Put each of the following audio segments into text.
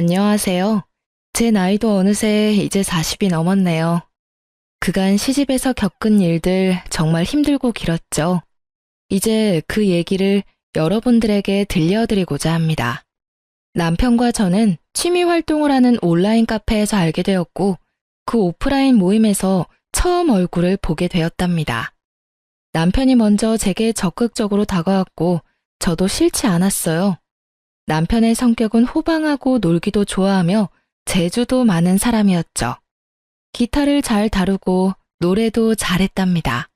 안녕하세요. 제 나이도 어느새 이제 40이 넘었네요. 그간 시집에서 겪은 일들 정말 힘들고 길었죠. 이제 그 얘기를 여러분들에게 들려드리고자 합니다. 남편과 저는 취미 활동을 하는 온라인 카페에서 알게 되었고, 그 오프라인 모임에서 처음 얼굴을 보게 되었답니다. 남편이 먼저 제게 적극적으로 다가왔고, 저도 싫지 않았어요. 남편의 성격은 호방하고 놀기도 좋아하며 재주도 많은 사람이었죠. 기타를 잘 다루고 노래도 잘했답니다.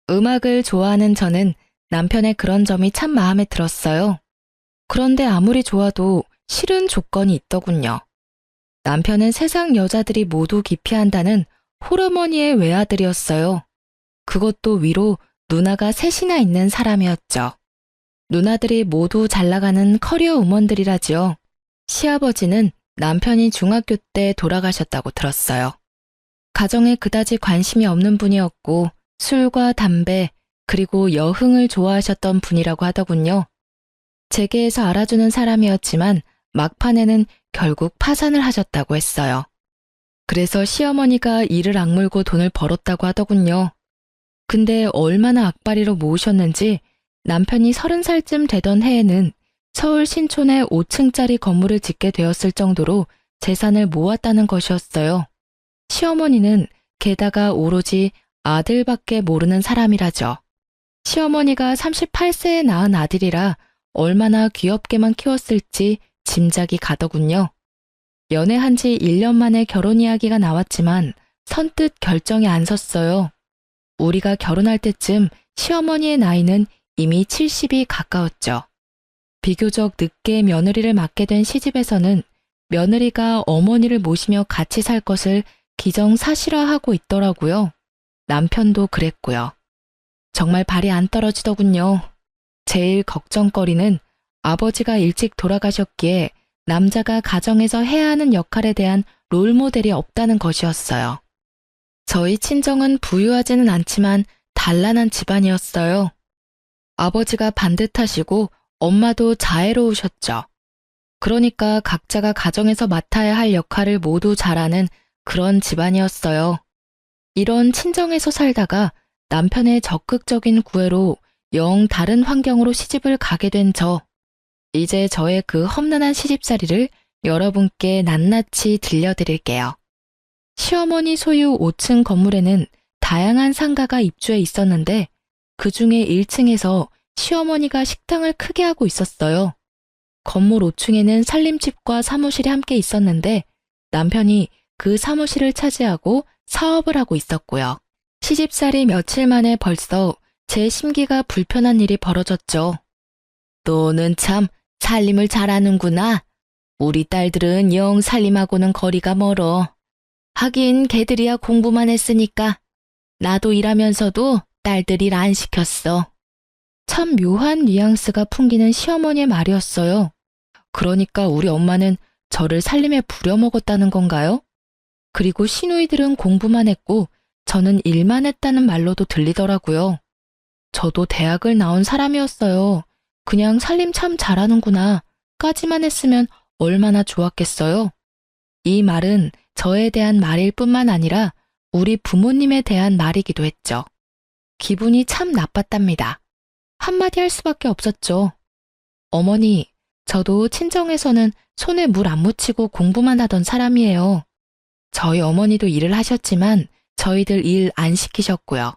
음악을 좋아하는 저는 남편의 그런 점이 참 마음에 들었어요. 그런데 아무리 좋아도 싫은 조건이 있더군요. 남편은 세상 여자들이 모두 기피한다는 홀어머니의 외아들이었어요. 그것도 위로 누나가 셋이나 있는 사람이었죠. 누나들이 모두 잘 나가는 커리어 우먼들이라지요. 시아버지는 남편이 중학교 때 돌아가셨다고 들었어요. 가정에 그다지 관심이 없는 분이었고 술과 담배 그리고 여흥을 좋아하셨던 분이라고 하더군요. 재계에서 알아주는 사람이었지만 막판에는 결국 파산을 하셨다고 했어요. 그래서 시어머니가 이를 악물고 돈을 벌었다고 하더군요. 근데 얼마나 악바리로 모으셨는지 남편이 30살쯤 되던 해에는 서울 신촌에 5층짜리 건물을 짓게 되었을 정도로 재산을 모았다는 것이었어요. 시어머니는 게다가 오로지 아들밖에 모르는 사람이라죠. 시어머니가 38세에 낳은 아들이라 얼마나 귀엽게만 키웠을지 짐작이 가더군요. 연애한 지 1년 만에 결혼 이야기가 나왔지만 선뜻 결정이 안 섰어요. 우리가 결혼할 때쯤 시어머니의 나이는 이미 70이 가까웠죠. 비교적 늦게 며느리를 맡게 된 시집에서는 며느리가 어머니를 모시며 같이 살 것을 기정사실화하고 있더라고요. 남편도 그랬고요. 정말 발이 안 떨어지더군요. 제일 걱정거리는 아버지가 일찍 돌아가셨기에 남자가 가정에서 해야 하는 역할에 대한 롤모델이 없다는 것이었어요. 저희 친정은 부유하지는 않지만 단란한 집안이었어요. 아버지가 반듯하시고 엄마도 자애로우셨죠. 그러니까 각자가 가정에서 맡아야 할 역할을 모두 잘하는 그런 집안이었어요. 이런 친정에서 살다가 남편의 적극적인 구애로 영 다른 환경으로 시집을 가게 된 저. 이제 저의 그 험난한 시집살이를 여러분께 낱낱이 들려드릴게요. 시어머니 소유 5층 건물에는 다양한 상가가 입주해 있었는데 그 중에 1층에서 시어머니가 식당을 크게 하고 있었어요. 건물 5층에는 살림집과 사무실이 함께 있었는데 남편이 그 사무실을 차지하고 사업을 하고 있었고요. 시집살이 며칠 만에 벌써 제 심기가 불편한 일이 벌어졌죠. 너는 참 살림을 잘하는구나. 우리 딸들은 영 살림하고는 거리가 멀어. 하긴 걔들이야 공부만 했으니까. 나도 일하면서도 딸들 일 안 시켰어. 참 묘한 뉘앙스가 풍기는 시어머니의 말이었어요. 그러니까 우리 엄마는 저를 살림에 부려먹었다는 건가요? 그리고 시누이들은 공부만 했고 저는 일만 했다는 말로도 들리더라고요. 저도 대학을 나온 사람이었어요. 그냥 살림 참 잘하는구나 까지만 했으면 얼마나 좋았겠어요. 이 말은 저에 대한 말일 뿐만 아니라 우리 부모님에 대한 말이기도 했죠. 기분이 참 나빴답니다. 한마디 할 수밖에 없었죠. 어머니, 저도 친정에서는 손에 물 안 묻히고 공부만 하던 사람이에요. 저희 어머니도 일을 하셨지만 저희들 일 안 시키셨고요.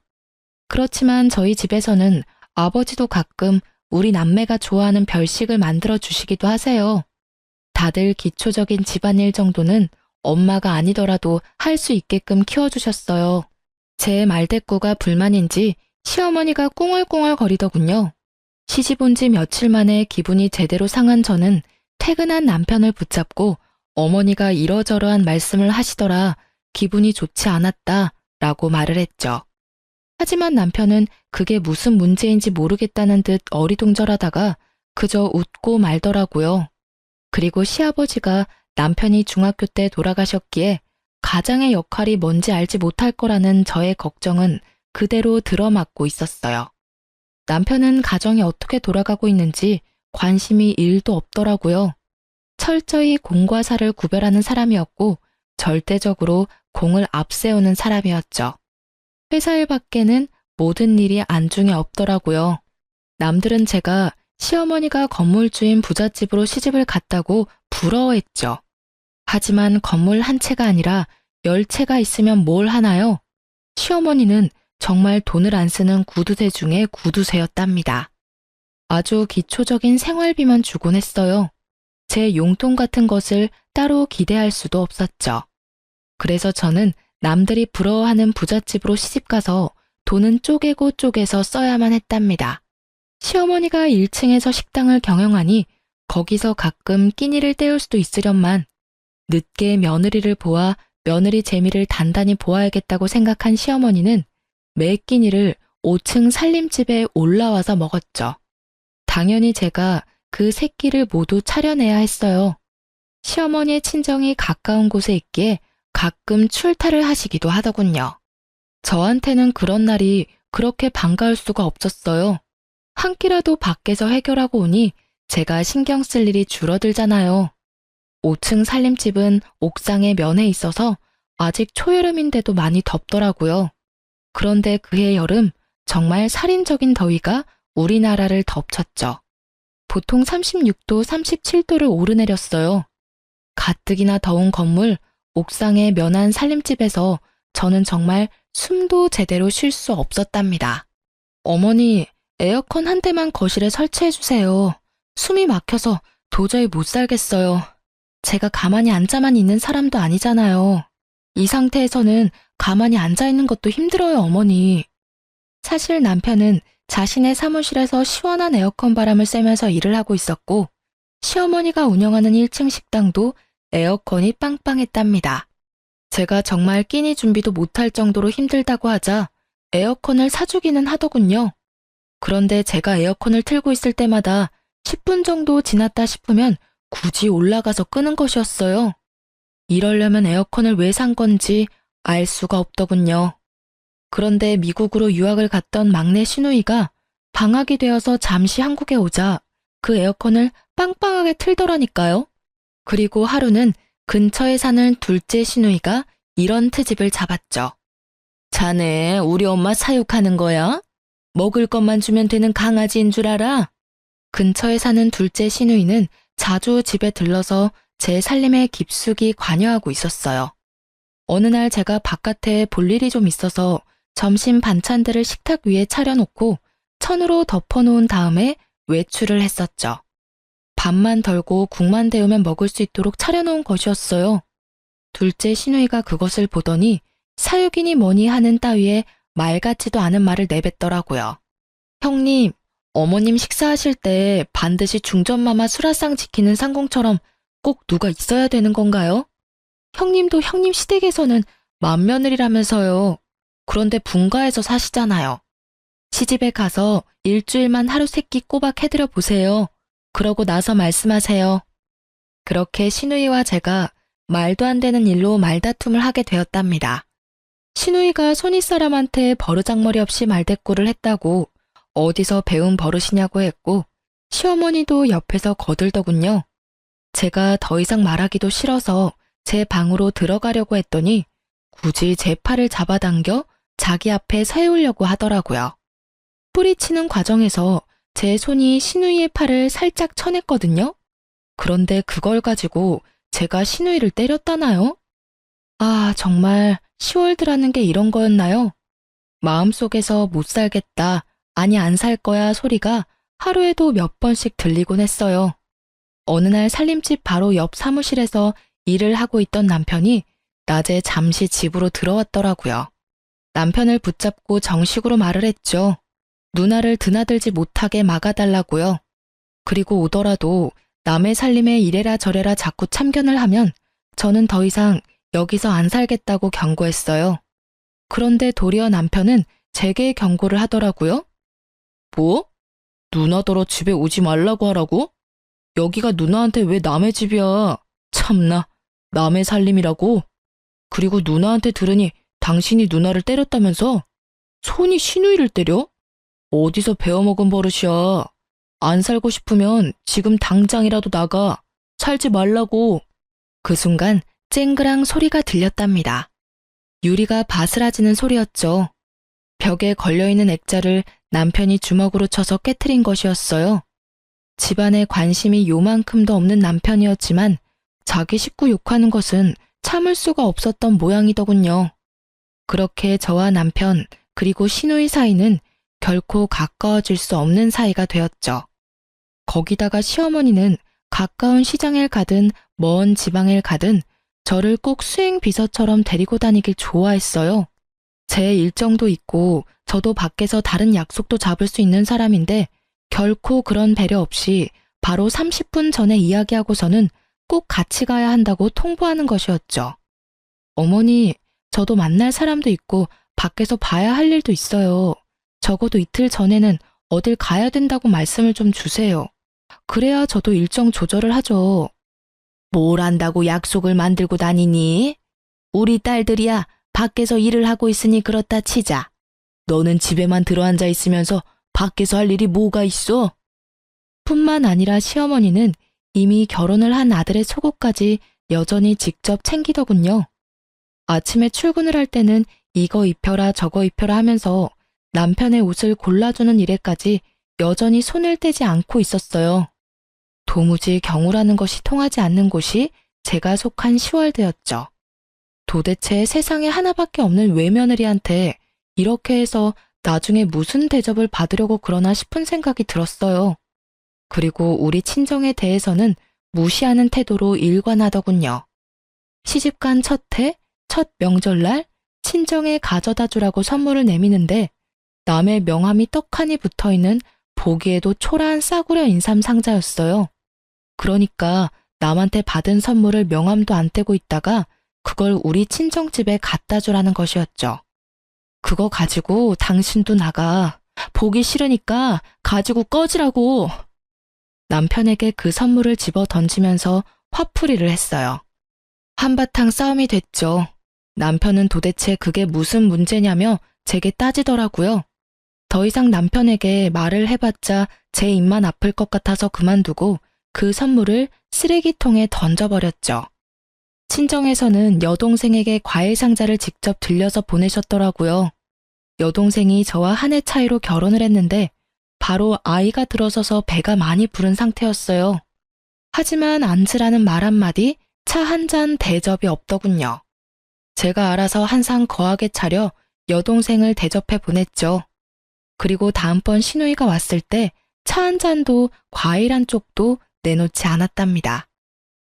그렇지만 저희 집에서는 아버지도 가끔 우리 남매가 좋아하는 별식을 만들어 주시기도 하세요. 다들 기초적인 집안일 정도는 엄마가 아니더라도 할 수 있게끔 키워주셨어요. 제 말대꾸가 불만인지 시어머니가 꿍얼꿍얼 거리더군요. 시집 온 지 며칠 만에 기분이 제대로 상한 저는 퇴근한 남편을 붙잡고 어머니가 이러저러한 말씀을 하시더라 기분이 좋지 않았다 라고 말을 했죠. 하지만 남편은 그게 무슨 문제인지 모르겠다는 듯 어리둥절하다가 그저 웃고 말더라고요. 그리고 시아버지가 남편이 중학교 때 돌아가셨기에 가장의 역할이 뭔지 알지 못할 거라는 저의 걱정은 그대로 들어맞고 있었어요. 남편은 가정이 어떻게 돌아가고 있는지 관심이 1도 없더라고요. 철저히 공과 사를 구별하는 사람이었고 절대적으로 공을 앞세우는 사람이었죠. 회사 일 밖에는 모든 일이 안중에 없더라고요. 남들은 제가 시어머니가 건물주인 부잣집으로 시집을 갔다고 부러워했죠. 하지만 건물 한 채가 아니라 10채가 있으면 뭘 하나요? 시어머니는 정말 돈을 안 쓰는 구두쇠 중에 구두쇠였답니다. 아주 기초적인 생활비만 주곤 했어요. 제 용돈 같은 것을 따로 기대할 수도 없었죠. 그래서 저는 남들이 부러워하는 부잣집으로 시집가서 돈은 쪼개고 쪼개서 써야만 했답니다. 시어머니가 1층에서 식당을 경영하니 거기서 가끔 끼니를 때울 수도 있으련만 늦게 며느리를 보아 며느리 재미를 단단히 보아야겠다고 생각한 시어머니는 매 끼니를 5층 살림집에 올라와서 먹었죠. 당연히 제가 그 세 끼를 모두 차려내야 했어요. 시어머니의 친정이 가까운 곳에 있기에 가끔 출타를 하시기도 하더군요. 저한테는 그런 날이 그렇게 반가울 수가 없었어요. 한 끼라도 밖에서 해결하고 오니 제가 신경 쓸 일이 줄어들잖아요. 5층 살림집은 옥상에 면에 있어서 아직 초여름인데도 많이 덥더라고요. 그런데 그해 여름 정말 살인적인 더위가 우리나라를 덮쳤죠. 보통 36도, 37도를 오르내렸어요. 가뜩이나 더운 건물, 옥상의 면한 살림집에서 저는 정말 숨도 제대로 쉴 수 없었답니다. 어머니, 에어컨 한 대만 거실에 설치해 주세요. 숨이 막혀서 도저히 못 살겠어요. 제가 가만히 앉아만 있는 사람도 아니잖아요. 이 상태에서는 가만히 앉아 있는 것도 힘들어요, 어머니. 사실 남편은 자신의 사무실에서 시원한 에어컨 바람을 쐬면서 일을 하고 있었고 시어머니가 운영하는 1층 식당도 에어컨이 빵빵했답니다. 제가 정말 끼니 준비도 못할 정도로 힘들다고 하자 에어컨을 사주기는 하더군요. 그런데 제가 에어컨을 틀고 있을 때마다 10분 정도 지났다 싶으면 굳이 올라가서 끄는 것이었어요. 이러려면 에어컨을 왜 산 건지 알 수가 없더군요. 그런데 미국으로 유학을 갔던 막내 시누이가 방학이 되어서 잠시 한국에 오자 그 에어컨을 빵빵하게 틀더라니까요. 그리고 하루는 근처에 사는 둘째 시누이가 이런 트집을 잡았죠. 자네 우리 엄마 사육하는 거야? 먹을 것만 주면 되는 강아지인 줄 알아? 근처에 사는 둘째 시누이는 자주 집에 들러서 제 살림에 깊숙이 관여하고 있었어요. 어느 날 제가 바깥에 볼 일이 좀 있어서 점심 반찬들을 식탁 위에 차려놓고 천으로 덮어놓은 다음에 외출을 했었죠. 밥만 덜고 국만 데우면 먹을 수 있도록 차려놓은 것이었어요. 둘째 시누이가 그것을 보더니 사육이니 뭐니 하는 따위에 말 같지도 않은 말을 내뱉더라고요. 형님, 어머님 식사하실 때 반드시 중전마마 수라상 지키는 상공처럼 꼭 누가 있어야 되는 건가요? 형님도 형님 시댁에서는 맏며느리라면서요. 그런데 분가에서 사시잖아요. 시집에 가서 일주일만 하루 세끼 꼬박 해드려 보세요. 그러고 나서 말씀하세요. 그렇게 시누이와 제가 말도 안 되는 일로 말다툼을 하게 되었답니다. 시누이가 손윗사람한테 버르장머리 없이 말대꾸를 했다고 어디서 배운 버릇이냐고 했고 시어머니도 옆에서 거들더군요. 제가 더 이상 말하기도 싫어서 제 방으로 들어가려고 했더니 굳이 제 팔을 잡아당겨 자기 앞에 세우려고 하더라고요. 뿌리치는 과정에서 제 손이 시누이의 팔을 살짝 쳐냈거든요. 그런데 그걸 가지고 제가 시누이를 때렸다나요? 아, 정말 10월드라는 게 이런 거였나요? 마음속에서 못 살겠다, 아니 안 살 거야 소리가 하루에도 몇 번씩 들리곤 했어요. 어느 날 살림집 바로 옆 사무실에서 일을 하고 있던 남편이 낮에 잠시 집으로 들어왔더라고요. 남편을 붙잡고 정식으로 말을 했죠. 누나를 드나들지 못하게 막아달라고요. 그리고 오더라도 남의 살림에 이래라 저래라 자꾸 참견을 하면 저는 더 이상 여기서 안 살겠다고 경고했어요. 그런데 도리어 남편은 제게 경고를 하더라고요. 뭐? 누나더러 집에 오지 말라고 하라고? 여기가 누나한테 왜 남의 집이야? 참나, 남의 살림이라고? 그리고 누나한테 들으니 당신이 누나를 때렸다면서? 손이 시누이를 때려? 어디서 배워먹은 버릇이야. 안 살고 싶으면 지금 당장이라도 나가. 살지 말라고. 그 순간 쨍그랑 소리가 들렸답니다. 유리가 바스라지는 소리였죠. 벽에 걸려있는 액자를 남편이 주먹으로 쳐서 깨트린 것이었어요. 집안에 관심이 요만큼도 없는 남편이었지만 자기 식구 욕하는 것은 참을 수가 없었던 모양이더군요. 그렇게 저와 남편 그리고 시누이 사이는 결코 가까워질 수 없는 사이가 되었죠. 거기다가 시어머니는 가까운 시장을 가든 먼 지방을 가든 저를 꼭 수행 비서처럼 데리고 다니길 좋아했어요. 제 일정도 있고 저도 밖에서 다른 약속도 잡을 수 있는 사람인데 결코 그런 배려 없이 바로 30분 전에 이야기하고서는 꼭 같이 가야 한다고 통보하는 것이었죠. 어머니, 저도 만날 사람도 있고 밖에서 봐야 할 일도 있어요. 적어도 이틀 전에는 어딜 가야 된다고 말씀을 좀 주세요. 그래야 저도 일정 조절을 하죠. 뭘 안다고 약속을 만들고 다니니? 우리 딸들이야 밖에서 일을 하고 있으니 그렇다 치자. 너는 집에만 들어앉아 있으면서 밖에서 할 일이 뭐가 있어? 뿐만 아니라 시어머니는 이미 결혼을 한 아들의 속옷까지 여전히 직접 챙기더군요. 아침에 출근을 할 때는 이거 입혀라 저거 입혀라 하면서 남편의 옷을 골라주는 일에까지 여전히 손을 떼지 않고 있었어요. 도무지 경우라는 것이 통하지 않는 곳이 제가 속한 시월드였죠. 도대체 세상에 하나밖에 없는 외며느리한테 이렇게 해서 나중에 무슨 대접을 받으려고 그러나 싶은 생각이 들었어요. 그리고 우리 친정에 대해서는 무시하는 태도로 일관하더군요. 시집간 첫 해, 첫 명절날 친정에 가져다 주라고 선물을 내미는데 남의 명함이 떡하니 붙어있는 보기에도 초라한 싸구려 인삼 상자였어요. 그러니까 남한테 받은 선물을 명함도 안 떼고 있다가 그걸 우리 친정집에 갖다 주라는 것이었죠. 그거 가지고 당신도 나가. 보기 싫으니까 가지고 꺼지라고. 남편에게 그 선물을 집어 던지면서 화풀이를 했어요. 한바탕 싸움이 됐죠. 남편은 도대체 그게 무슨 문제냐며 제게 따지더라고요. 더 이상 남편에게 말을 해봤자 제 입만 아플 것 같아서 그만두고 그 선물을 쓰레기통에 던져버렸죠. 친정에서는 여동생에게 과일 상자를 직접 들려서 보내셨더라고요. 여동생이 저와 한 해 차이로 결혼을 했는데 바로 아이가 들어서서 배가 많이 부른 상태였어요. 하지만 앉으라는 말 한마디, 차 한 잔 대접이 없더군요. 제가 알아서 한 상 거하게 차려 여동생을 대접해 보냈죠. 그리고 다음번 시누이가 왔을 때 차 한 잔도 과일 한 쪽도 내놓지 않았답니다.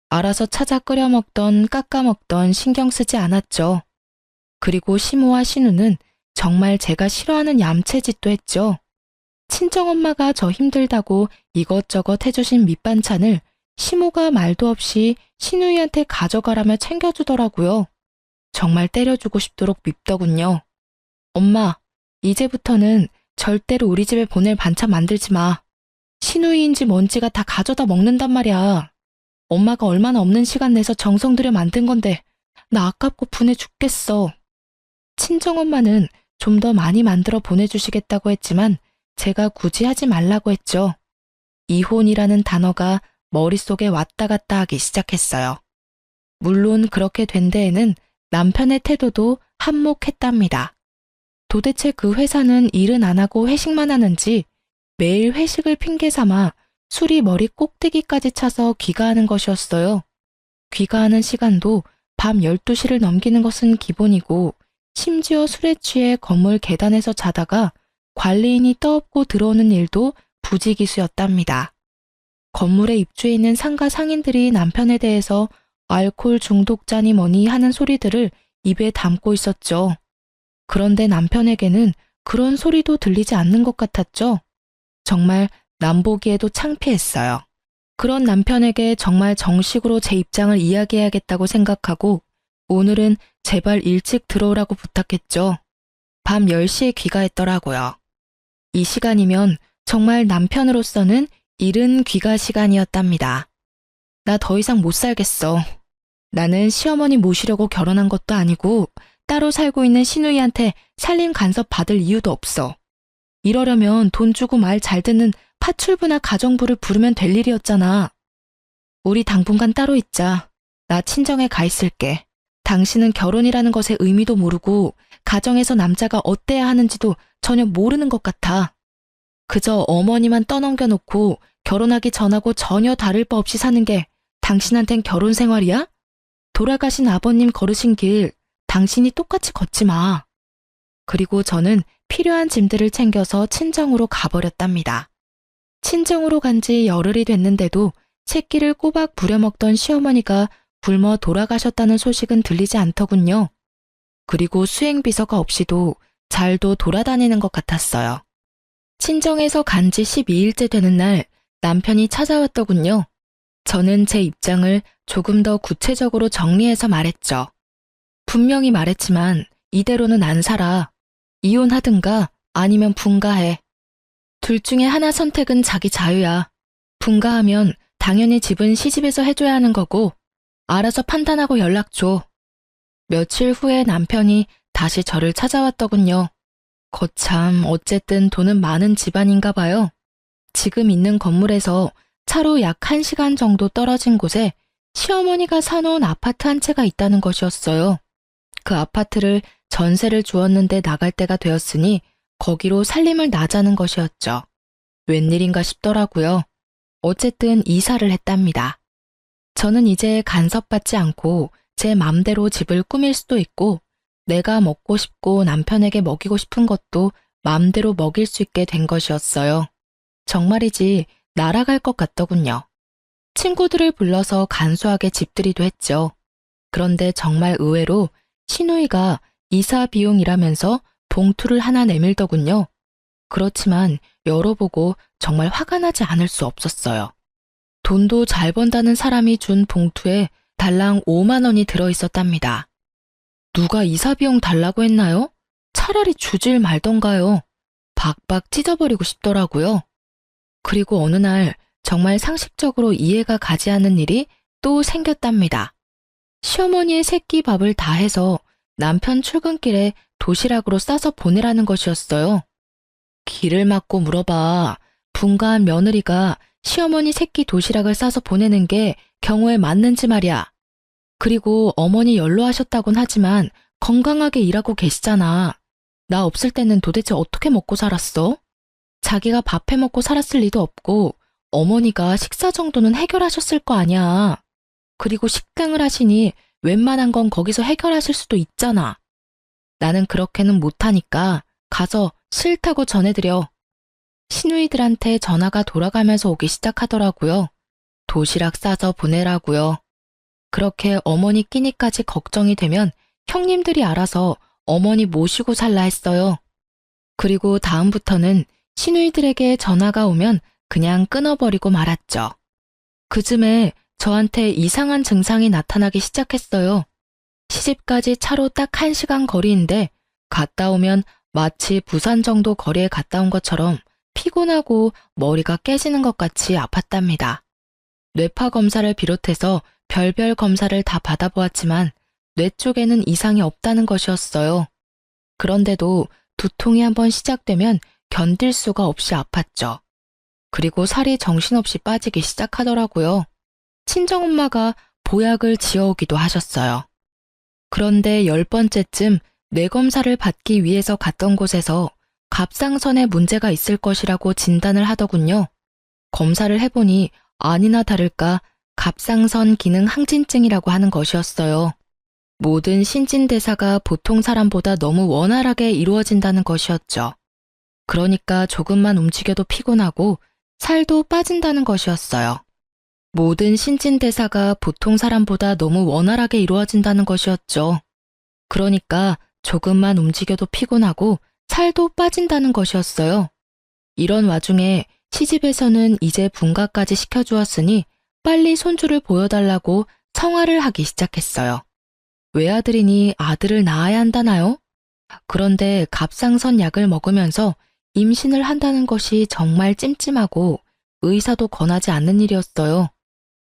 알아서 찾아 끓여 먹던 깎아 먹던 신경 쓰지 않았죠. 그리고 시모와 시누는 정말 제가 싫어하는 얌체짓도 했죠. 친정엄마가 저 힘들다고 이것저것 해주신 밑반찬을 시모가 말도 없이 시누이한테 가져가라며 챙겨주더라고요. 정말 때려주고 싶도록 밉더군요. 엄마, 이제부터는 절대로 우리 집에 보낼 반찬 만들지 마. 시누이인지 뭔지가 다 가져다 먹는단 말이야. 엄마가 얼마나 없는 시간 내서 정성 들여 만든 건데 나 아깝고 분해 죽겠어. 친정엄마는 좀 더 많이 만들어 보내주시겠다고 했지만 제가 굳이 하지 말라고 했죠. 이혼이라는 단어가 머릿속에 왔다 갔다 하기 시작했어요. 물론 그렇게 된 데에는 남편의 태도도 한몫했답니다. 도대체 그 회사는 일은 안 하고 회식만 하는지 매일 회식을 핑계 삼아 술이 머리 꼭대기까지 차서 귀가하는 것이었어요. 귀가하는 시간도 밤 12시를 넘기는 것은 기본이고 심지어 술에 취해 건물 계단에서 자다가 관리인이 떠엎고 들어오는 일도 부지기수였답니다. 건물에 입주해 있는 상가 상인들이 남편에 대해서 알코올 중독자니 뭐니 하는 소리들을 입에 담고 있었죠. 그런데 남편에게는 그런 소리도 들리지 않는 것 같았죠. 정말 남보기에도 창피했어요. 그런 남편에게 정말 정식으로 제 입장을 이야기해야겠다고 생각하고 오늘은 제발 일찍 들어오라고 부탁했죠. 밤 10시에 귀가했더라고요. 이 시간이면 정말 남편으로서는 이른 귀가 시간이었답니다. 나 더 이상 못 살겠어. 나는 시어머니 모시려고 결혼한 것도 아니고 따로 살고 있는 시누이한테 살림 간섭 받을 이유도 없어. 이러려면 돈 주고 말 잘 듣는 파출부나 가정부를 부르면 될 일이었잖아. 우리 당분간 따로 있자. 나 친정에 가 있을게. 당신은 결혼이라는 것의 의미도 모르고 가정에서 남자가 어때야 하는지도 전혀 모르는 것 같아. 그저 어머니만 떠넘겨 놓고 결혼하기 전하고 전혀 다를 바 없이 사는 게 당신한텐 결혼 생활이야? 돌아가신 아버님 걸으신 길 당신이 똑같이 걷지 마. 그리고 저는 필요한 짐들을 챙겨서 친정으로 가버렸답니다. 친정으로 간 지 열흘이 됐는데도 새끼를 꼬박 부려먹던 시어머니가 굶어 돌아가셨다는 소식은 들리지 않더군요. 그리고 수행비서가 없이도 잘도 돌아다니는 것 같았어요. 친정에서 간 지 12일째 되는 날 남편이 찾아왔더군요. 저는 제 입장을 조금 더 구체적으로 정리해서 말했죠. 분명히 말했지만 이대로는 안 살아. 이혼하든가 아니면 분가해. 둘 중에 하나 선택은 자기 자유야. 분가하면 당연히 집은 시집에서 해줘야 하는 거고 알아서 판단하고 연락 줘. 며칠 후에 남편이 다시 저를 찾아왔더군요. 거참 어쨌든 돈은 많은 집안인가 봐요. 지금 있는 건물에서 차로 약 1시간 정도 떨어진 곳에 시어머니가 사놓은 아파트 한 채가 있다는 것이었어요. 그 아파트를 전세를 주었는데 나갈 때가 되었으니 거기로 살림을 나자는 것이었죠. 웬일인가 싶더라고요. 어쨌든 이사를 했답니다. 저는 이제 간섭받지 않고 제 맘대로 집을 꾸밀 수도 있고 내가 먹고 싶고 남편에게 먹이고 싶은 것도 맘대로 먹일 수 있게 된 것이었어요. 정말이지 날아갈 것 같더군요. 친구들을 불러서 간소하게 집들이도 했죠. 그런데 정말 의외로 시누이가 이사 비용이라면서 봉투를 하나 내밀더군요. 그렇지만 열어보고 정말 화가 나지 않을 수 없었어요. 돈도 잘 번다는 사람이 준 봉투에 달랑 5만 원이 들어있었답니다. 누가 이사 비용 달라고 했나요? 차라리 주질 말던가요. 박박 찢어버리고 싶더라고요. 그리고 어느 날 정말 상식적으로 이해가 가지 않는 일이 또 생겼답니다. 시어머니의 새끼 밥을 다 해서 남편 출근길에 도시락으로 싸서 보내라는 것이었어요. 길을 막고 물어봐. 분가한 며느리가 시어머니 새끼 도시락을 싸서 보내는 게 경우에 맞는지 말이야. 그리고 어머니 연로하셨다곤 하지만 건강하게 일하고 계시잖아. 나 없을 때는 도대체 어떻게 먹고 살았어? 자기가 밥 해먹고 살았을 리도 없고 어머니가 식사 정도는 해결하셨을 거 아니야. 그리고 식당을 하시니 웬만한 건 거기서 해결하실 수도 있잖아. 나는 그렇게는 못하니까 가서 싫다고 전해드려. 시누이들한테 전화가 돌아가면서 오기 시작하더라고요. 도시락 싸서 보내라고요. 그렇게 어머니 끼니까지 걱정이 되면 형님들이 알아서 어머니 모시고 살라 했어요. 그리고 다음부터는 시누이들에게 전화가 오면 그냥 끊어버리고 말았죠. 그쯤에 저한테 이상한 증상이 나타나기 시작했어요. 시집까지 차로 딱 1시간 거리인데 갔다 오면 마치 부산 정도 거리에 갔다 온 것처럼 피곤하고 머리가 깨지는 것 같이 아팠답니다. 뇌파 검사를 비롯해서 별별 검사를 다 받아보았지만 뇌 쪽에는 이상이 없다는 것이었어요. 그런데도 두통이 한번 시작되면 견딜 수가 없이 아팠죠. 그리고 살이 정신없이 빠지기 시작하더라고요. 친정엄마가 보약을 지어오기도 하셨어요. 그런데 10번째쯤 뇌 검사를 받기 위해서 갔던 곳에서 갑상선에 문제가 있을 것이라고 진단을 하더군요. 검사를 해보니 아니나 다를까 갑상선 기능 항진증이라고 하는 것이었어요. 모든 신진대사가 보통 사람보다 너무 원활하게 이루어진다는 것이었죠. 그러니까 조금만 움직여도 피곤하고 살도 빠진다는 것이었어요. 모든 신진대사가 보통 사람보다 너무 원활하게 이루어진다는 것이었죠. 그러니까 조금만 움직여도 피곤하고 살도 빠진다는 것이었어요. 이런 와중에 시집에서는 이제 분가까지 시켜주었으니 빨리 손주를 보여달라고 성화를 하기 시작했어요. 외아들이니 아들을 낳아야 한다나요? 그런데 갑상선 약을 먹으면서 임신을 한다는 것이 정말 찜찜하고 의사도 권하지 않는 일이었어요.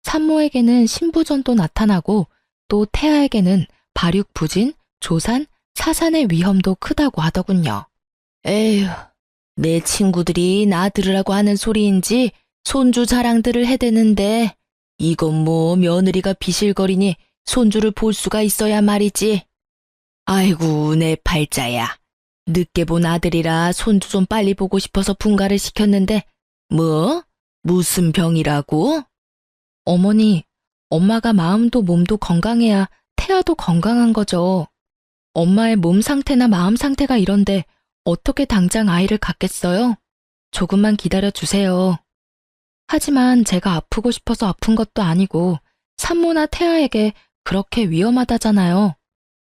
산모에게는 신부전도 나타나고 또 태아에게는 발육부진, 조산, 사산의 위험도 크다고 하더군요. 에휴, 내 친구들이 나 들으라고 하는 소리인지 손주 자랑들을 해대는데 이건 뭐 며느리가 비실거리니 손주를 볼 수가 있어야 말이지. 아이고, 내 팔자야. 늦게 본 아들이라 손주 좀 빨리 보고 싶어서 분가를 시켰는데, 뭐? 무슨 병이라고? 어머니, 엄마가 마음도 몸도 건강해야 태아도 건강한 거죠. 엄마의 몸 상태나 마음 상태가 이런데 어떻게 당장 아이를 갖겠어요? 조금만 기다려 주세요. 하지만 제가 아프고 싶어서 아픈 것도 아니고 산모나 태아에게 그렇게 위험하다잖아요.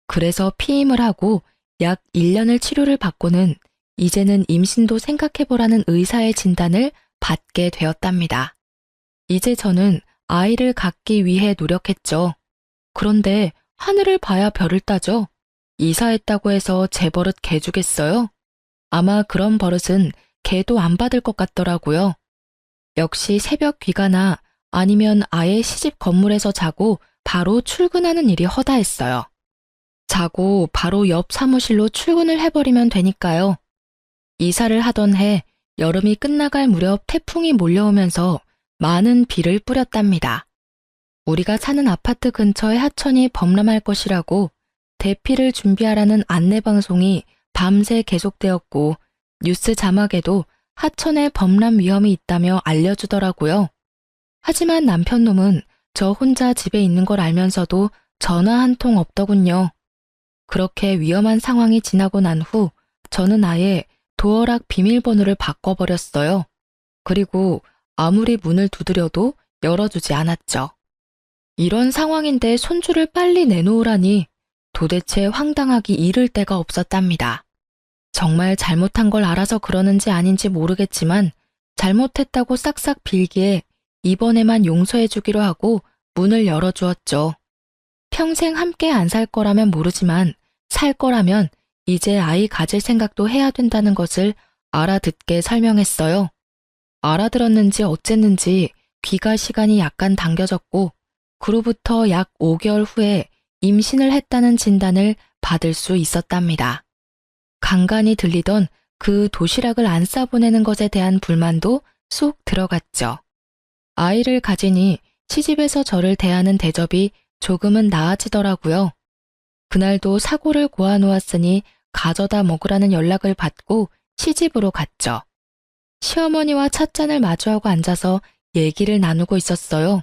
그래서 피임을 하고 약 1년을 치료를 받고는 이제는 임신도 생각해보라는 의사의 진단을 받게 되었답니다. 이제 저는 아이를 갖기 위해 노력했죠. 그런데 하늘을 봐야 별을 따죠. 이사했다고 해서 제 버릇 개 주겠어요? 아마 그런 버릇은 개도 안 받을 것 같더라고요. 역시 새벽 귀가나 아니면 아예 시집 건물에서 자고 바로 출근하는 일이 허다했어요. 자고 바로 옆 사무실로 출근을 해버리면 되니까요. 이사를 하던 해 여름이 끝나갈 무렵 태풍이 몰려오면서 많은 비를 뿌렸답니다. 우리가 사는 아파트 근처에 하천이 범람할 것이라고 대피를 준비하라는 안내방송이 밤새 계속되었고 뉴스 자막에도 하천에 범람 위험이 있다며 알려주더라고요. 하지만 남편놈은 저 혼자 집에 있는 걸 알면서도 전화 한 통 없더군요. 그렇게 위험한 상황이 지나고 난 후 저는 아예 도어락 비밀번호를 바꿔버렸어요. 그리고 아무리 문을 두드려도 열어주지 않았죠. 이런 상황인데 손주를 빨리 내놓으라니 도대체 황당하기 이를 데가 없었답니다. 정말 잘못한 걸 알아서 그러는지 아닌지 모르겠지만 잘못했다고 싹싹 빌기에 이번에만 용서해주기로 하고 문을 열어주었죠. 평생 함께 안 살 거라면 모르지만 살 거라면 이제 아이 가질 생각도 해야 된다는 것을 알아듣게 설명했어요. 알아들었는지 어쨌는지 귀가 시간이 약간 당겨졌고 그로부터 약 5개월 후에 임신을 했다는 진단을 받을 수 있었답니다. 간간히 들리던 그 도시락을 안 싸보내는 것에 대한 불만도 쏙 들어갔죠. 아이를 가지니 시집에서 저를 대하는 대접이 조금은 나아지더라고요. 그날도 사고를 고아놓았으니 가져다 먹으라는 연락을 받고 시집으로 갔죠. 시어머니와 찻잔을 마주하고 앉아서 얘기를 나누고 있었어요.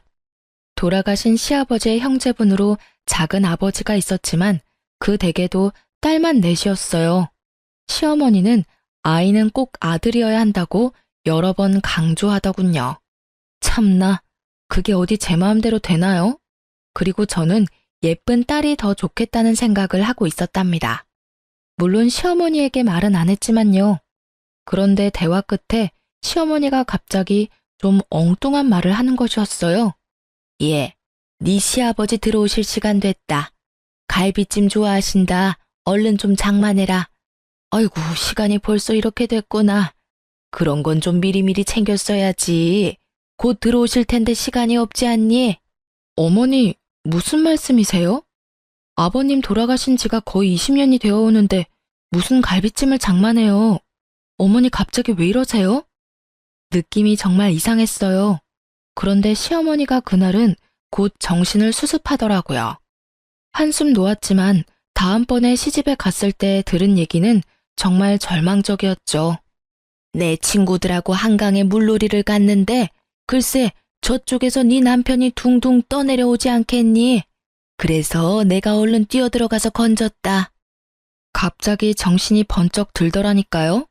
돌아가신 시아버지의 형제분으로 작은 아버지가 있었지만 그 댁에도 딸만 넷이었어요. 시어머니는 아이는 꼭 아들이어야 한다고 여러 번 강조하더군요. 참나, 그게 어디 제 마음대로 되나요? 그리고 저는 예쁜 딸이 더 좋겠다는 생각을 하고 있었답니다. 물론 시어머니에게 말은 안 했지만요. 그런데 대화 끝에 시어머니가 갑자기 좀 엉뚱한 말을 하는 것이었어요. 예, 네 시아버지 들어오실 시간 됐다. 갈비찜 좋아하신다. 얼른 좀 장만해라. 아이고, 시간이 벌써 이렇게 됐구나. 그런 건 좀 미리미리 챙겼어야지. 곧 들어오실 텐데 시간이 없지 않니? 어머니, 무슨 말씀이세요? 아버님 돌아가신 지가 거의 20년이 되어 오는데 무슨 갈비찜을 장만해요. 어머니 갑자기 왜 이러세요? 느낌이 정말 이상했어요. 그런데 시어머니가 그날은 곧 정신을 수습하더라고요. 한숨 놓았지만 다음번에 시집에 갔을 때 들은 얘기는 정말 절망적이었죠. 내 친구들하고 한강에 물놀이를 갔는데 글쎄 저쪽에서 네 남편이 둥둥 떠내려오지 않겠니? 그래서 내가 얼른 뛰어들어가서 건졌다. 갑자기 정신이 번쩍 들더라니까요.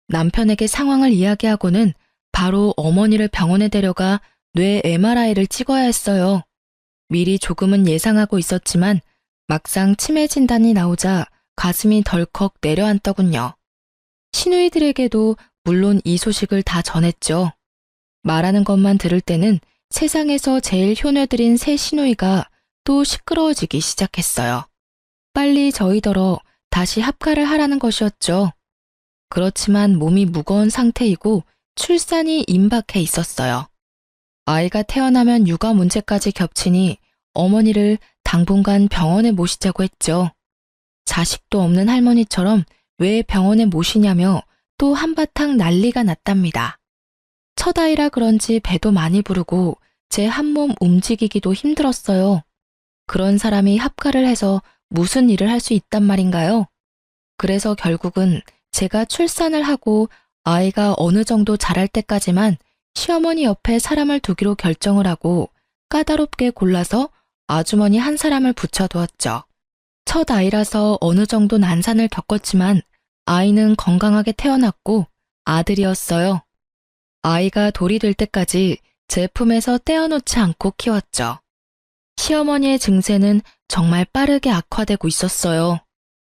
남편에게 상황을 이야기하고는 바로 어머니를 병원에 데려가 뇌 MRI를 찍어야 했어요. 미리 조금은 예상하고 있었지만 막상 치매 진단이 나오자 가슴이 덜컥 내려앉더군요. 시누이들에게도 물론 이 소식을 다 전했죠. 말하는 것만 들을 때는 세상에서 제일 효녀들인 새 시누이가 또 시끄러워지기 시작했어요. 빨리 저희더러 다시 합가를 하라는 것이었죠. 그렇지만 몸이 무거운 상태이고 출산이 임박해 있었어요. 아이가 태어나면 육아 문제까지 겹치니 어머니를 당분간 병원에 모시자고 했죠. 자식도 없는 할머니처럼 왜 병원에 모시냐며 또 한바탕 난리가 났답니다. 첫 아이라 그런지 배도 많이 부르고 제 한 몸 움직이기도 힘들었어요. 그런 사람이 합가를 해서 무슨 일을 할 수 있단 말인가요? 그래서 결국은 제가 출산을 하고 아이가 어느 정도 자랄 때까지만 시어머니 옆에 사람을 두기로 결정을 하고 까다롭게 골라서 아주머니 한 사람을 붙여두었죠. 첫 아이라서 어느 정도 난산을 겪었지만 아이는 건강하게 태어났고 아들이었어요. 아이가 돌이 될 때까지 제 품에서 떼어놓지 않고 키웠죠. 시어머니의 증세는 정말 빠르게 악화되고 있었어요.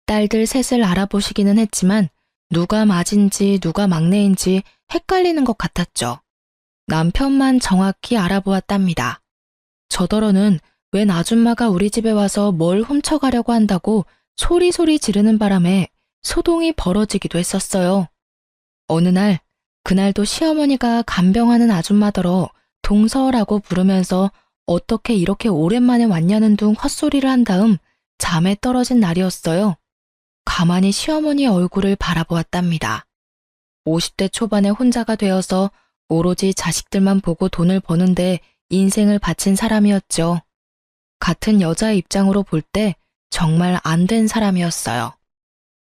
딸들 셋을 알아보시기는 했지만 누가 맏인지 누가 막내인지 헷갈리는 것 같았죠. 남편만 정확히 알아보았답니다. 저더러는 웬 아줌마가 우리 집에 와서 뭘 훔쳐가려고 한다고 소리소리 지르는 바람에 소동이 벌어지기도 했었어요. 어느 날, 그날도 시어머니가 간병하는 아줌마더러 동서라고 부르면서 어떻게 이렇게 오랜만에 왔냐는 둥 헛소리를 한 다음 잠에 떨어진 날이었어요. 가만히 시어머니의 얼굴을 바라보았답니다. 50대 초반에 혼자가 되어서 오로지 자식들만 보고 돈을 버는데 인생을 바친 사람이었죠. 같은 여자의 입장으로 볼 때 정말 안 된 사람이었어요.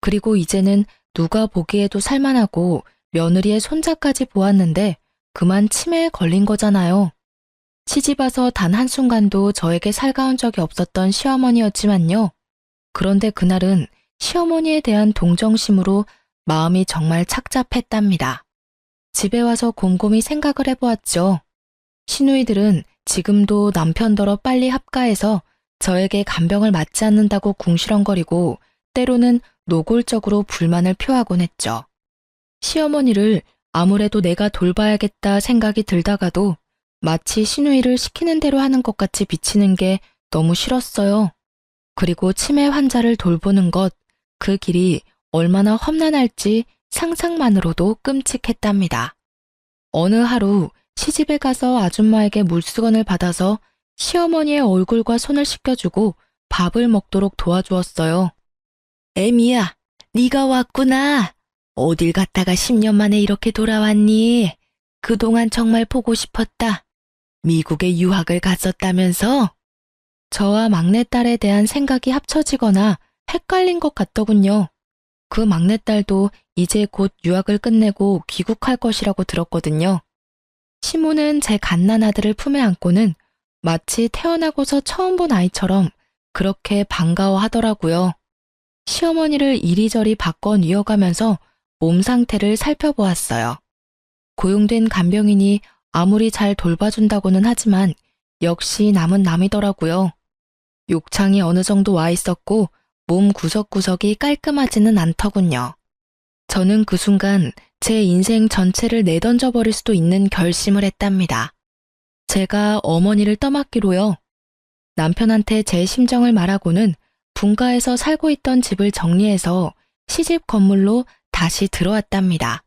그리고 이제는 누가 보기에도 살만하고 며느리의 손자까지 보았는데 그만 치매에 걸린 거잖아요. 시집와서 단 한순간도 저에게 살가운 적이 없었던 시어머니였지만요. 그런데 그날은 시어머니에 대한 동정심으로 마음이 정말 착잡했답니다. 집에 와서 곰곰이 생각을 해보았죠. 시누이들은 지금도 남편더러 빨리 합가해서 저에게 간병을 맞지 않는다고 궁시렁거리고 때로는 노골적으로 불만을 표하곤 했죠. 시어머니를 아무래도 내가 돌봐야겠다 생각이 들다가도 마치 시누이를 시키는 대로 하는 것 같이 비치는 게 너무 싫었어요. 그리고 치매 환자를 돌보는 것, 그 길이 얼마나 험난할지 상상만으로도 끔찍했답니다. 어느 하루 시집에 가서 아줌마에게 물수건을 받아서 시어머니의 얼굴과 손을 씻겨주고 밥을 먹도록 도와주었어요. 애미야, 네가 왔구나. 어딜 갔다가 10년 만에 이렇게 돌아왔니? 그동안 정말 보고 싶었다. 미국에 유학을 갔었다면서? 저와 막내딸에 대한 생각이 합쳐지거나 헷갈린 것 같더군요. 그 막내딸도 이제 곧 유학을 끝내고 귀국할 것이라고 들었거든요. 시모는 제 갓난아들을 품에 안고는 마치 태어나고서 처음 본 아이처럼 그렇게 반가워하더라고요. 시어머니를 이리저리 바꿔 뉘어가면서 몸 상태를 살펴보았어요. 고용된 간병인이 아무리 잘 돌봐준다고는 하지만 역시 남은 남이더라고요. 욕창이 어느 정도 와 있었고 몸 구석구석이 깔끔하지는 않더군요. 저는 그 순간 제 인생 전체를 내던져 버릴 수도 있는 결심을 했답니다. 제가 어머니를 떠맡기로요. 남편한테 제 심정을 말하고는 분가에서 살고 있던 집을 정리해서 시집 건물로 다시 들어왔답니다.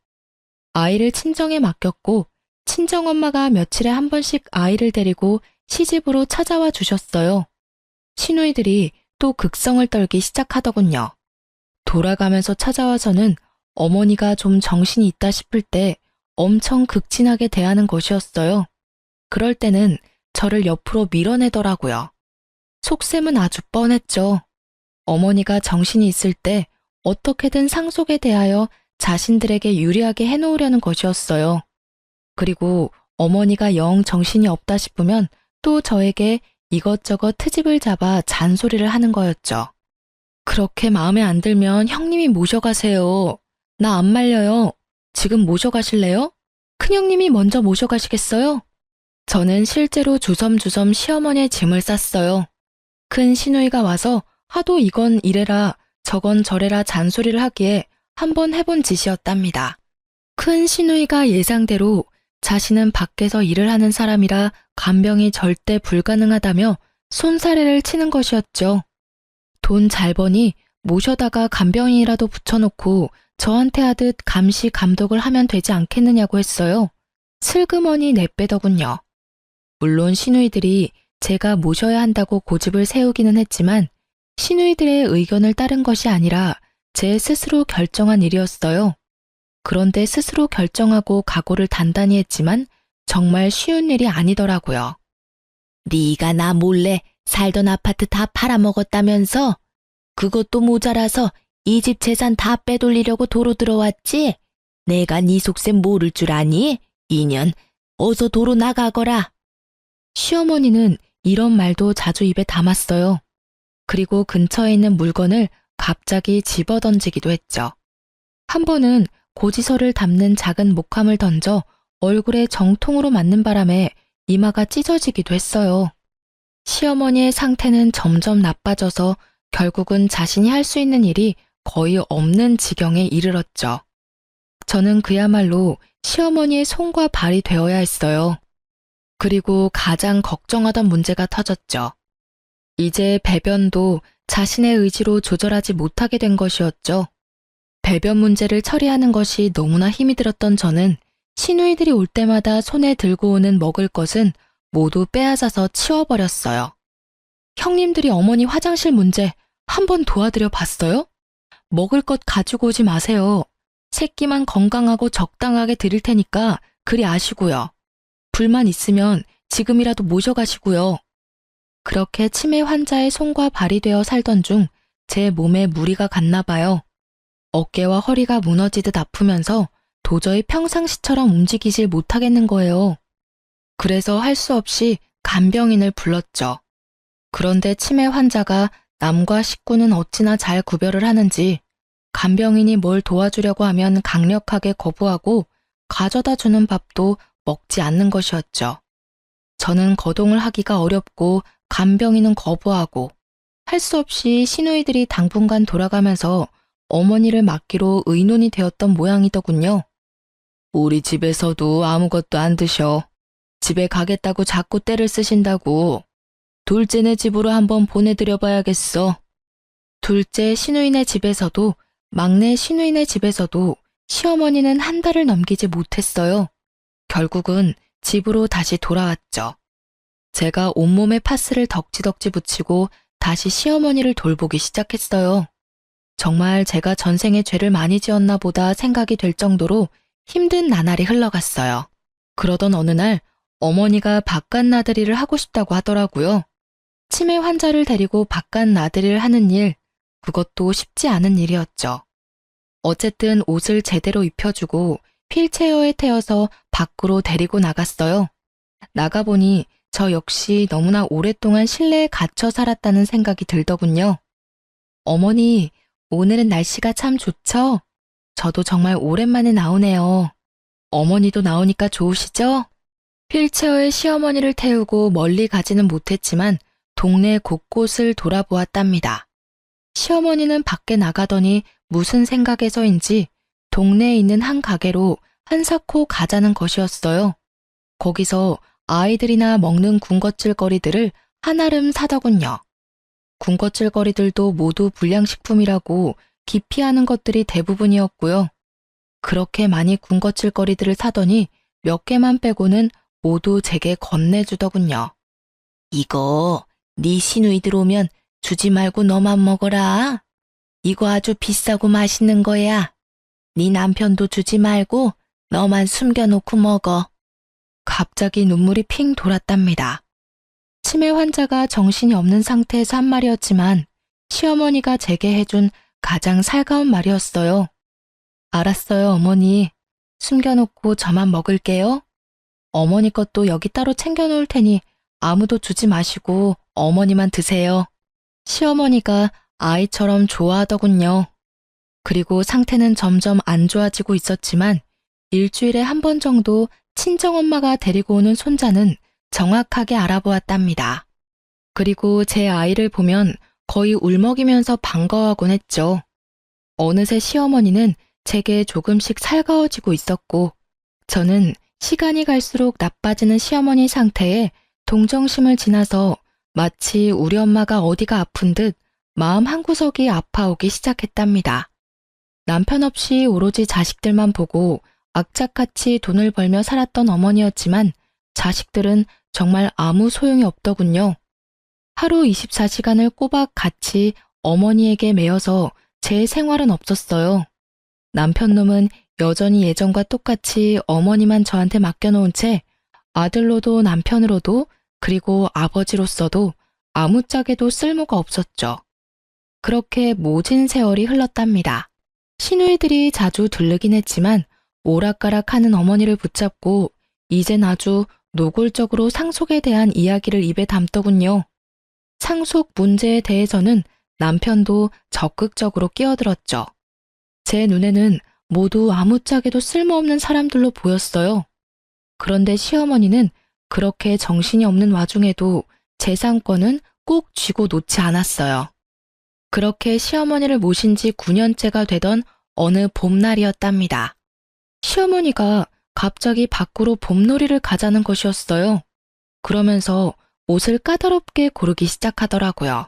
아이를 친정에 맡겼고 친정엄마가 며칠에 한 번씩 아이를 데리고 시집으로 찾아와 주셨어요. 시누이들이 또 극성을 떨기 시작하더군요. 돌아가면서 찾아와서는 어머니가 좀 정신이 있다 싶을 때 엄청 극진하게 대하는 것이었어요. 그럴 때는 저를 옆으로 밀어내더라고요. 속셈은 아주 뻔했죠. 어머니가 정신이 있을 때 어떻게든 상속에 대하여 자신들에게 유리하게 해놓으려는 것이었어요. 그리고 어머니가 영 정신이 없다 싶으면 또 저에게 이것저것 트집을 잡아 잔소리를 하는 거였죠. 그렇게 마음에 안 들면 형님이 모셔가세요. 나 안 말려요. 지금 모셔가실래요? 큰형님이 먼저 모셔가시겠어요? 저는 실제로 주섬주섬 시어머니의 짐을 쌌어요. 큰 시누이가 와서 하도 이건 이래라 저건 저래라 잔소리를 하기에 한번 해본 짓이었답니다. 큰 시누이가 예상대로 자신은 밖에서 일을 하는 사람이라 간병이 절대 불가능하다며 손사래를 치는 것이었죠. 돈 잘 버니 모셔다가 간병인이라도 붙여놓고 저한테 하듯 감시 감독을 하면 되지 않겠느냐고 했어요. 슬그머니 내빼더군요. 물론 시누이들이 제가 모셔야 한다고 고집을 세우기는 했지만 시누이들의 의견을 따른 것이 아니라 제 스스로 결정한 일이었어요. 그런데 스스로 결정하고 각오를 단단히 했지만 정말 쉬운 일이 아니더라고요. 네가 나 몰래 살던 아파트 다 팔아먹었다면서? 그것도 모자라서 이 집 재산 다 빼돌리려고 도로 들어왔지? 내가 네 속셈 모를 줄 아니? 인연, 어서 도로 나가거라. 시어머니는 이런 말도 자주 입에 담았어요. 그리고 근처에 있는 물건을 갑자기 집어던지기도 했죠. 한 번은 고지서를 담는 작은 목함을 던져 얼굴에 정통으로 맞는 바람에 이마가 찢어지기도 했어요. 시어머니의 상태는 점점 나빠져서 결국은 자신이 할 수 있는 일이 거의 없는 지경에 이르렀죠. 저는 그야말로 시어머니의 손과 발이 되어야 했어요. 그리고 가장 걱정하던 문제가 터졌죠. 이제 배변도 자신의 의지로 조절하지 못하게 된 것이었죠. 배변 문제를 처리하는 것이 너무나 힘이 들었던 저는 시누이들이 올 때마다 손에 들고 오는 먹을 것은 모두 빼앗아서 치워버렸어요. 형님들이 어머니 화장실 문제 한번 도와드려 봤어요? 먹을 것 가지고 오지 마세요. 새끼만 건강하고 적당하게 드릴 테니까 그리 아시고요. 불만 있으면 지금이라도 모셔가시고요. 그렇게 치매 환자의 손과 발이 되어 살던 중 제 몸에 무리가 갔나 봐요. 어깨와 허리가 무너지듯 아프면서 도저히 평상시처럼 움직이질 못하겠는 거예요. 그래서 할 수 없이 간병인을 불렀죠. 그런데 치매 환자가 남과 식구는 어찌나 잘 구별을 하는지 간병인이 뭘 도와주려고 하면 강력하게 거부하고 가져다 주는 밥도 먹지 않는 것이었죠. 저는 거동을 하기가 어렵고 간병인은 거부하고 할 수 없이 시누이들이 당분간 돌아가면서 어머니를 맡기로 의논이 되었던 모양이더군요. 우리 집에서도 아무것도 안 드셔. 집에 가겠다고 자꾸 떼를 쓰신다고. 둘째네 집으로 한번 보내드려 봐야겠어. 둘째 시누이네 집에서도 막내 시누이네 집에서도 시어머니는 한 달을 넘기지 못했어요. 결국은 집으로 다시 돌아왔죠. 제가 온몸에 파스를 덕지덕지 붙이고 다시 시어머니를 돌보기 시작했어요. 정말 제가 전생에 죄를 많이 지었나 보다 생각이 될 정도로 힘든 나날이 흘러갔어요. 그러던 어느 날 어머니가 바깥 나들이를 하고 싶다고 하더라고요. 치매 환자를 데리고 바깥 나들이를 하는 일, 그것도 쉽지 않은 일이었죠. 어쨌든 옷을 제대로 입혀주고 휠체어에 태워서 밖으로 데리고 나갔어요. 나가보니 저 역시 너무나 오랫동안 실내에 갇혀 살았다는 생각이 들더군요. 어머니, 오늘은 날씨가 참 좋죠? 저도 정말 오랜만에 나오네요. 어머니도 나오니까 좋으시죠? 휠체어에 시어머니를 태우고 멀리 가지는 못했지만 동네 곳곳을 돌아보았답니다. 시어머니는 밖에 나가더니 무슨 생각에서인지 동네에 있는 한 가게로 한사코 가자는 것이었어요. 거기서 아이들이나 먹는 군것질거리들을 한아름 사더군요. 군것질거리들도 모두 불량식품이라고 기피하는 것들이 대부분이었고요. 그렇게 많이 군것질거리들을 사더니 몇 개만 빼고는 모두 제게 건네주더군요. 이거 네 시누이들 오면 주지 말고 너만 먹어라. 이거 아주 비싸고 맛있는 거야. 네 남편도 주지 말고 너만 숨겨놓고 먹어. 갑자기 눈물이 핑 돌았답니다. 치매 환자가 정신이 없는 상태에서 한 말이었지만 시어머니가 제게 해준 가장 살가운 말이었어요. 알았어요, 어머니. 숨겨놓고 저만 먹을게요. 어머니 것도 여기 따로 챙겨놓을 테니 아무도 주지 마시고 어머니만 드세요. 시어머니가 아이처럼 좋아하더군요. 그리고 상태는 점점 안 좋아지고 있었지만 일주일에 한 번 정도 친정엄마가 데리고 오는 손자는 정확하게 알아보았답니다. 그리고 제 아이를 보면 거의 울먹이면서 반가워하곤 했죠. 어느새 시어머니는 제게 조금씩 살가워지고 있었고 저는 시간이 갈수록 나빠지는 시어머니 상태에 동정심을 지나서 마치 우리 엄마가 어디가 아픈 듯 마음 한구석이 아파오기 시작했답니다. 남편 없이 오로지 자식들만 보고 악착같이 돈을 벌며 살았던 어머니였지만 자식들은 정말 아무 소용이 없더군요. 하루 24시간을 꼬박 같이 어머니에게 매여서 제 생활은 없었어요. 남편놈은 여전히 예전과 똑같이 어머니만 저한테 맡겨놓은 채 아들로도 남편으로도 그리고 아버지로서도 아무짝에도 쓸모가 없었죠. 그렇게 모진 세월이 흘렀답니다. 시누이들이 자주 들르긴 했지만 오락가락하는 어머니를 붙잡고 이젠 아주 노골적으로 상속에 대한 이야기를 입에 담더군요. 상속 문제에 대해서는 남편도 적극적으로 끼어들었죠. 제 눈에는 모두 아무짝에도 쓸모없는 사람들로 보였어요. 그런데 시어머니는 그렇게 정신이 없는 와중에도 재산권은 꼭 쥐고 놓지 않았어요. 그렇게 시어머니를 모신 지 9년째가 되던 어느 봄날이었답니다. 시어머니가 갑자기 밖으로 봄놀이를 가자는 것이었어요. 그러면서 옷을 까다롭게 고르기 시작하더라고요.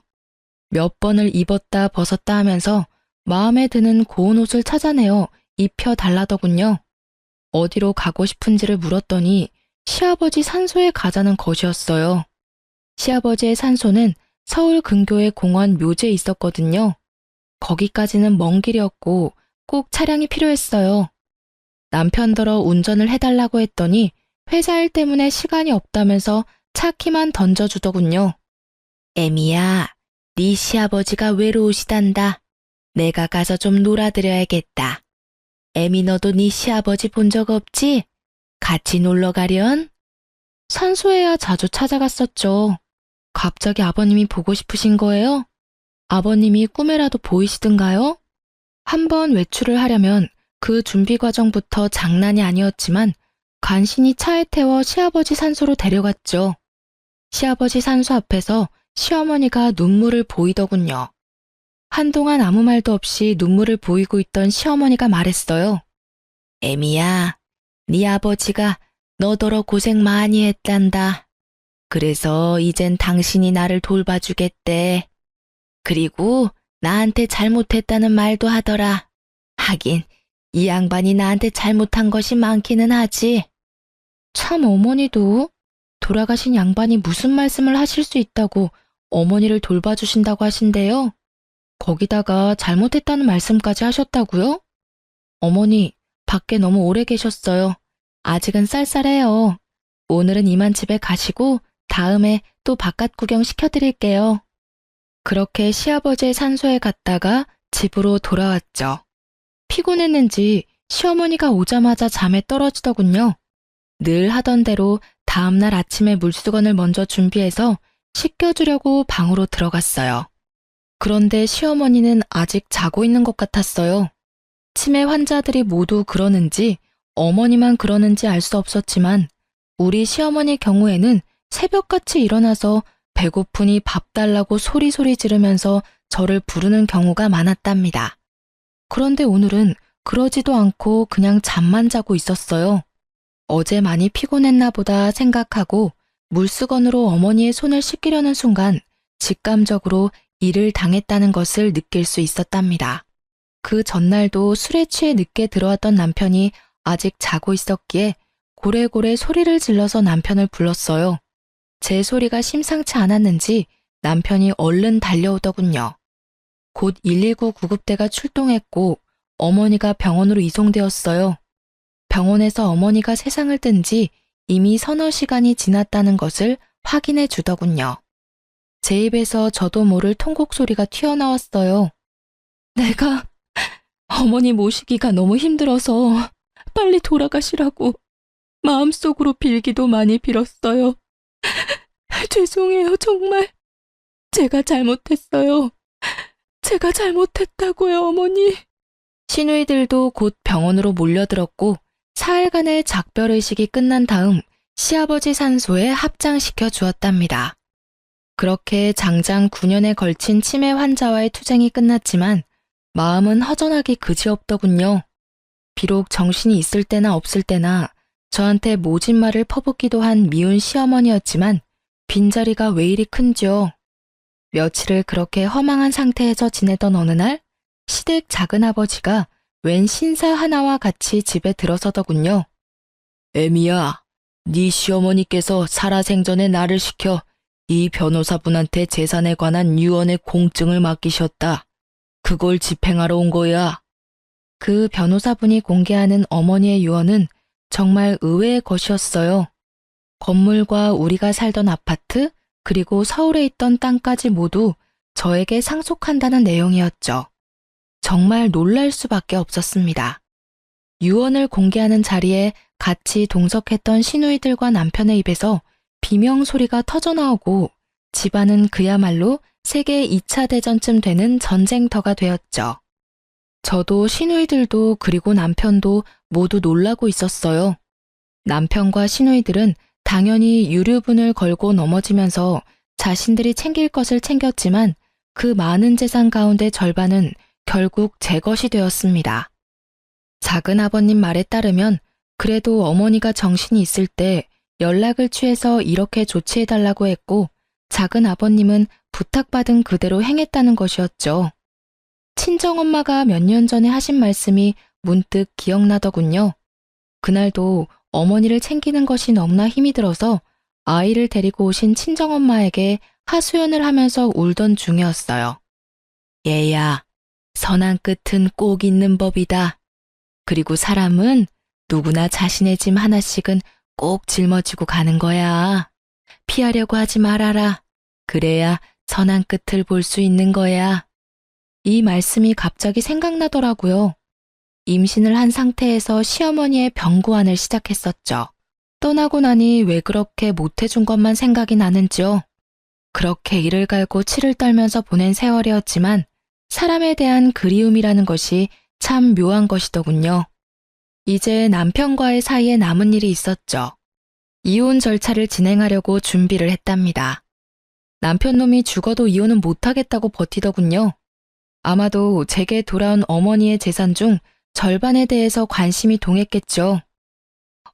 몇 번을 입었다 벗었다 하면서 마음에 드는 고운 옷을 찾아내어 입혀달라더군요. 어디로 가고 싶은지를 물었더니 시아버지 산소에 가자는 것이었어요. 시아버지의 산소는 서울 근교의 공원 묘지에 있었거든요. 거기까지는 먼 길이었고 꼭 차량이 필요했어요. 남편더러 운전을 해달라고 했더니 회사 일 때문에 시간이 없다면서 차 키만 던져주더군요. 애미야, 네 시아버지가 외로우시단다. 내가 가서 좀 놀아드려야겠다. 애미 너도 네 시아버지 본 적 없지? 같이 놀러 가련? 산소에야 자주 찾아갔었죠. 갑자기 아버님이 보고 싶으신 거예요? 아버님이 꿈에라도 보이시던가요? 한번 외출을 하려면 그 준비 과정부터 장난이 아니었지만 간신히 차에 태워 시아버지 산소로 데려갔죠. 시아버지 산소 앞에서 시어머니가 눈물을 보이더군요. 한동안 아무 말도 없이 눈물을 보이고 있던 시어머니가 말했어요. 애미야, 네 아버지가 너더러 고생 많이 했단다. 그래서 이젠 당신이 나를 돌봐주겠대. 그리고 나한테 잘못했다는 말도 하더라. 하긴 이 양반이 나한테 잘못한 것이 많기는 하지. 참 어머니도 돌아가신 양반이 무슨 말씀을 하실 수 있다고 어머니를 돌봐주신다고 하신대요. 거기다가 잘못했다는 말씀까지 하셨다고요? 어머니, 밖에 너무 오래 계셨어요. 아직은 쌀쌀해요. 오늘은 이만 집에 가시고 다음에 또 바깥 구경 시켜드릴게요. 그렇게 시아버지의 산소에 갔다가 집으로 돌아왔죠. 피곤했는지 시어머니가 오자마자 잠에 떨어지더군요. 늘 하던 대로 다음날 아침에 물수건을 먼저 준비해서 씻겨주려고 방으로 들어갔어요. 그런데 시어머니는 아직 자고 있는 것 같았어요. 치매 환자들이 모두 그러는지 어머니만 그러는지 알 수 없었지만 우리 시어머니 경우에는 새벽같이 일어나서 배고프니 밥 달라고 소리소리 지르면서 저를 부르는 경우가 많았답니다. 그런데 오늘은 그러지도 않고 그냥 잠만 자고 있었어요. 어제 많이 피곤했나 보다 생각하고 물수건으로 어머니의 손을 씻기려는 순간 직감적으로 일을 당했다는 것을 느낄 수 있었답니다. 그 전날도 술에 취해 늦게 들어왔던 남편이 아직 자고 있었기에 고래고래 소리를 질러서 남편을 불렀어요. 제 소리가 심상치 않았는지 남편이 얼른 달려오더군요. 곧 119 구급대가 출동했고 어머니가 병원으로 이송되었어요. 병원에서 어머니가 세상을 뜬 지 이미 서너 시간이 지났다는 것을 확인해 주더군요. 제 입에서 저도 모를 통곡 소리가 튀어나왔어요. 내가 어머니 모시기가 너무 힘들어서 빨리 돌아가시라고 마음속으로 빌기도 많이 빌었어요. 죄송해요, 정말. 제가 잘못했어요. 제가 잘못했다고요, 어머니. 시누이들도 곧 병원으로 몰려들었고 사흘간의 작별의식이 끝난 다음 시아버지 산소에 합장시켜 주었답니다. 그렇게 장장 9년에 걸친 치매 환자와의 투쟁이 끝났지만 마음은 허전하기 그지없더군요. 비록 정신이 있을 때나 없을 때나 저한테 모진 말을 퍼붓기도 한 미운 시어머니였지만 빈자리가 왜 이리 큰지요. 며칠을 그렇게 허망한 상태에서 지내던 어느 날 시댁 작은아버지가 웬 신사 하나와 같이 집에 들어서더군요. 애미야, 네 시어머니께서 살아생전에 나를 시켜 이 변호사분한테 재산에 관한 유언의 공증을 맡기셨다. 그걸 집행하러 온 거야. 그 변호사분이 공개하는 어머니의 유언은 정말 의외의 것이었어요. 건물과 우리가 살던 아파트, 그리고 서울에 있던 땅까지 모두 저에게 상속한다는 내용이었죠. 정말 놀랄 수밖에 없었습니다. 유언을 공개하는 자리에 같이 동석했던 시누이들과 남편의 입에서 비명 소리가 터져나오고 집안은 그야말로 세계 2차 대전쯤 되는 전쟁터가 되었죠. 저도 시누이들도 그리고 남편도 모두 놀라고 있었어요. 남편과 시누이들은 당연히 유류분을 걸고 넘어지면서 자신들이 챙길 것을 챙겼지만 그 많은 재산 가운데 절반은 결국 제 것이 되었습니다. 작은 아버님 말에 따르면 그래도 어머니가 정신이 있을 때 연락을 취해서 이렇게 조치해달라고 했고 작은 아버님은 부탁받은 그대로 행했다는 것이었죠. 친정엄마가 몇 년 전에 하신 말씀이 문득 기억나더군요. 그날도 어머니를 챙기는 것이 너무나 힘이 들어서 아이를 데리고 오신 친정엄마에게 하소연을 하면서 울던 중이었어요. 얘야, 선한 끝은 꼭 있는 법이다. 그리고 사람은 누구나 자신의 짐 하나씩은 꼭 짊어지고 가는 거야. 피하려고 하지 말아라. 그래야 선한 끝을 볼 수 있는 거야. 이 말씀이 갑자기 생각나더라고요. 임신을 한 상태에서 시어머니의 병구안을 시작했었죠. 떠나고 나니 왜 그렇게 못해준 것만 생각이 나는지요. 그렇게 이를 갈고 치를 떨면서 보낸 세월이었지만 사람에 대한 그리움이라는 것이 참 묘한 것이더군요. 이제 남편과의 사이에 남은 일이 있었죠. 이혼 절차를 진행하려고 준비를 했답니다. 남편 놈이 죽어도 이혼은 못하겠다고 버티더군요. 아마도 제게 돌아온 어머니의 재산 중 절반에 대해서 관심이 동했겠죠.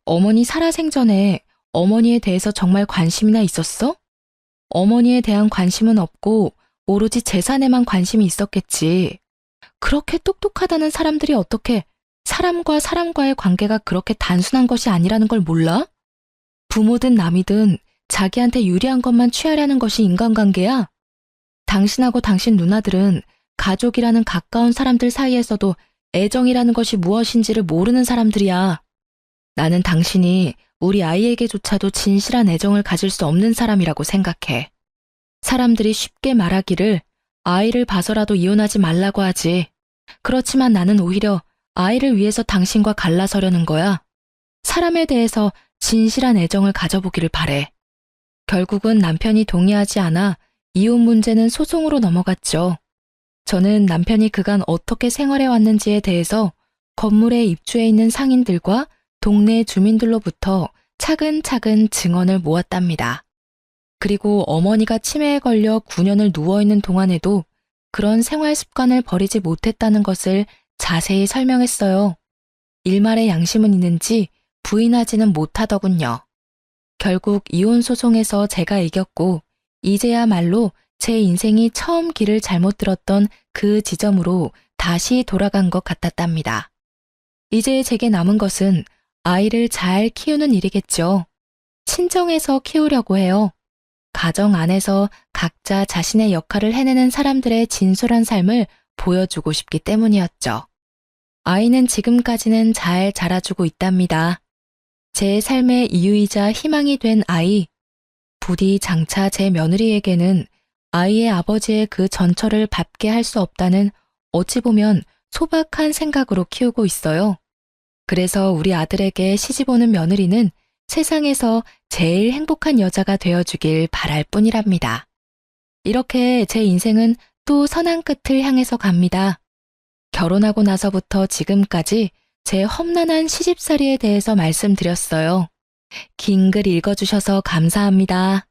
어머니 살아생전에 어머니에 대해서 정말 관심이나 있었어? 어머니에 대한 관심은 없고 오로지 재산에만 관심이 있었겠지. 그렇게 똑똑하다는 사람들이 어떻게 사람과 사람과의 관계가 그렇게 단순한 것이 아니라는 걸 몰라? 부모든 남이든 자기한테 유리한 것만 취하려는 것이 인간관계야? 당신하고 당신 누나들은 가족이라는 가까운 사람들 사이에서도 애정이라는 것이 무엇인지를 모르는 사람들이야. 나는 당신이 우리 아이에게조차도 진실한 애정을 가질 수 없는 사람이라고 생각해. 사람들이 쉽게 말하기를 아이를 봐서라도 이혼하지 말라고 하지. 그렇지만 나는 오히려 아이를 위해서 당신과 갈라서려는 거야. 사람에 대해서 진실한 애정을 가져보기를 바래. 결국은 남편이 동의하지 않아 이혼 문제는 소송으로 넘어갔죠. 저는 남편이 그간 어떻게 생활해 왔는지에 대해서 건물에 입주해 있는 상인들과 동네 주민들로부터 차근차근 증언을 모았답니다. 그리고 어머니가 치매에 걸려 9년을 누워있는 동안에도 그런 생활 습관을 버리지 못했다는 것을 자세히 설명했어요. 일말의 양심은 있는지 부인하지는 못하더군요. 결국 이혼 소송에서 제가 이겼고 이제야말로 제 인생이 처음 길을 잘못 들었던 그 지점으로 다시 돌아간 것 같았답니다. 이제 제게 남은 것은 아이를 잘 키우는 일이겠죠. 친정에서 키우려고 해요. 가정 안에서 각자 자신의 역할을 해내는 사람들의 진솔한 삶을 보여주고 싶기 때문이었죠. 아이는 지금까지는 잘 자라주고 있답니다. 제 삶의 이유이자 희망이 된 아이. 부디 장차 제 며느리에게는 아이의 아버지의 그 전처를 밟게 할 수 없다는 어찌 보면 소박한 생각으로 키우고 있어요. 그래서 우리 아들에게 시집 오는 며느리는 세상에서 제일 행복한 여자가 되어주길 바랄 뿐이랍니다. 이렇게 제 인생은 또 선한 끝을 향해서 갑니다. 결혼하고 나서부터 지금까지 제 험난한 시집살이에 대해서 말씀드렸어요. 긴 글 읽어주셔서 감사합니다.